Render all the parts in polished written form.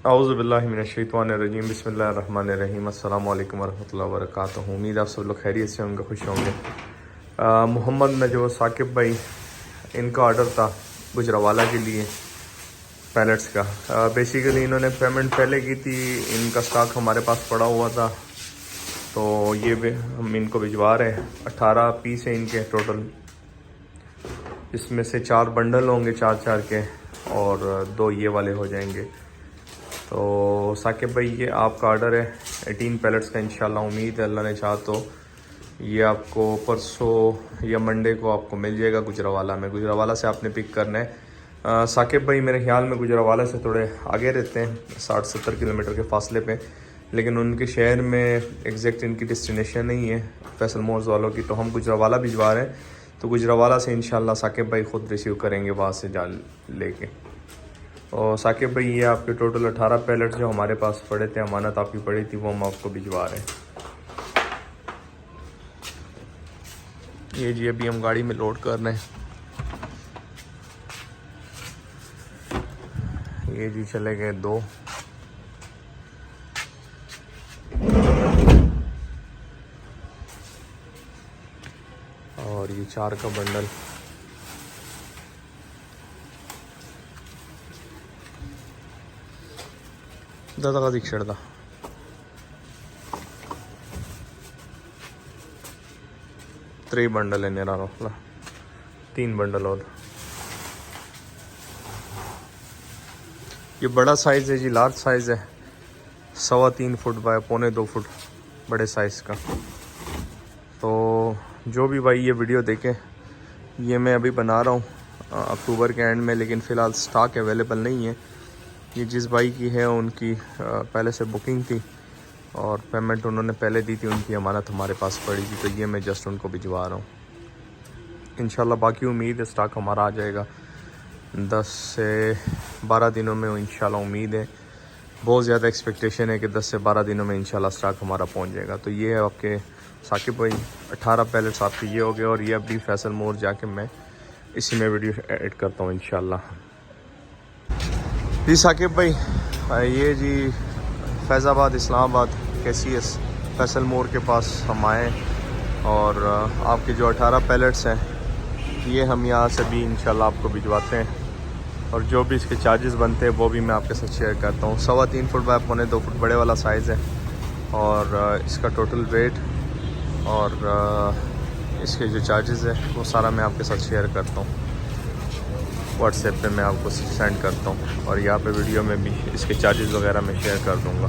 औज़ुबिल्लाहि मिनश्शैतानिर्रजीम बिस्मिल्लाहिर्रहमानिर्रहीम अस्सलामु अलैकुम वरहमतुल्लाहि वबरकातुहू। उम्मीद आप सब लोग खैरियत से होंगे, खुश होंगे। मोहम्मद नजो साकिब भाई, इनका ऑर्डर था गुजरावाला के लिए पैलेट्स का। बेसिकली इन्होंने पेमेंट पहले की थी, इनका स्टॉक हमारे पास पड़ा हुआ था, तो ये भी हम इनको भिजवा रहे हैं। 18 पीस है इनके टोटल, इसमें से 4 बंडल होंगे 4-4 के, और 2 ये वाले हो जाएंगे। तो साकिब भाई, ये आपका ऑर्डर है 18 पैलेट्स का। इंशाल्लाह उम्मीद है, अल्लाह ने चाहा तो ये आपको परसों या मंडे को आपको मिल जाएगा गुजरावाला में। गुजरावाला से आपने पिक करना है। साकिब भाई मेरे ख्याल में गुजरावाला से थोड़े आगे रहते हैं, 60-70 किलोमीटर के फासले पे, लेकिन उनके शहर में एग्जैक्ट इनकी डेस्टिनेशन नहीं है फैसल मोर्स वालों की, तो हम गुजरावाला भिजवा रहे हैं। तो गुजरावाला से इंशाल्लाह साकिब भाई ख़ुद रिसीव करेंगे वहाँ से जा लेके। और साकिब भाई, ये आपके टोटल 18 पैलेट जो हमारे पास पड़े थे, अमानत आपकी पड़ी थी, वो हम आपको भिजवा रहे हैं। ये जी अभी हम गाड़ी में लोड कर रहे हैं। ये जी चले गए 2, और ये 4 का बंडल। दादा का दिख छड़ता 3 बंडल है नेरा रोला, 3 बंडल। और ये बड़ा साइज़ है जी, लार्ज साइज़ है, 3.25 फुट बाय 2.25 फुट बड़े साइज़ का। तो जो भी भाई ये वीडियो देखें, ये मैं अभी बना रहा हूँ अक्टूबर के एंड में, लेकिन फ़िलहाल स्टॉक अवेलेबल नहीं है। ये जिस भाई की है उनकी पहले से बुकिंग थी और पेमेंट उन्होंने पहले दी थी, उनकी अमानत हमारे पास पड़ी थी, तो ये मैं जस्ट उनको भिजवा रहा हूँ। इंशाल्लाह बाकी उम्मीद है स्टॉक हमारा आ जाएगा 10 से 12 दिनों में इंशाल्लाह। उम्मीद है, बहुत ज़्यादा एक्सपेक्टेशन है कि 10 से 12 दिनों में इंशाल्लाह स्टॉक हमारा पहुँच जाएगा। तो ये है आपके साकिब भाई 18 पैलेट्स आपके ये हो गए, और ये अभी फैसल मोर जाके मैं इसी में वीडियो एड करता हूँ इंशाल्लाह। जी साकिब भाई, ये जी फैज़ाबाद इस्लामाबाद KCS फैसल मोर के पास हम आए, और आपके जो 18 पैलेट्स हैं ये हम यहाँ से भी इंशाल्लाह आपको भिजवाते हैं, और जो भी इसके चार्जेस बनते हैं वो भी मैं आपके साथ शेयर करता हूँ। 3.25 फुट बाय 2.25 फुट बड़े वाला साइज़ है, और इसका टोटल वेट और इसके जो चार्जेस है वो सारा मैं आपके साथ शेयर करता हूँ। व्हाट्सएप पे मैं आपको सेंड करता हूँ, और यहाँ पे वीडियो में भी इसके चार्जेस वगैरह मैं शेयर कर दूँगा।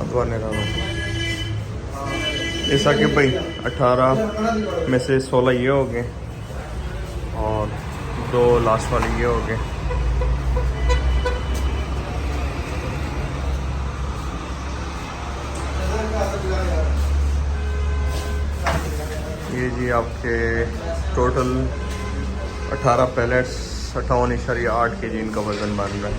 अदवाने का ऐसा कि भाई 18 में से 16 ये हो गए, और 2 लास्ट वाले ये हो गए। ये जी आपके टोटल 18 पैलेट्स 58.8 kg इनका वज़न बन रहा है।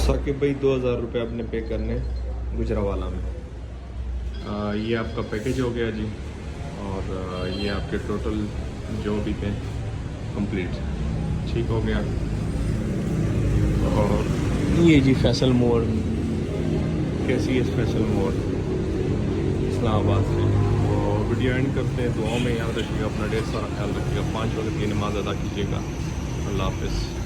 साकिब भाई 2000 रुपये आपने पे करने गुजरावाला में। ये आपका पैकेज हो गया जी, और ये आपके टोटल जो भी थे कंप्लीट ठीक हो गया। और ये जी फैसल मोर KCS फैसल मोर इस्लामाबाद से। तो वीडियो एंड करते हैं, दुआओं में याद रखिएगा, अपना ढेर सारा ख्याल रखिएगा, 5 वक्त की नमाज़ अदा कीजिएगा। अल्लाह हाफ़िज़।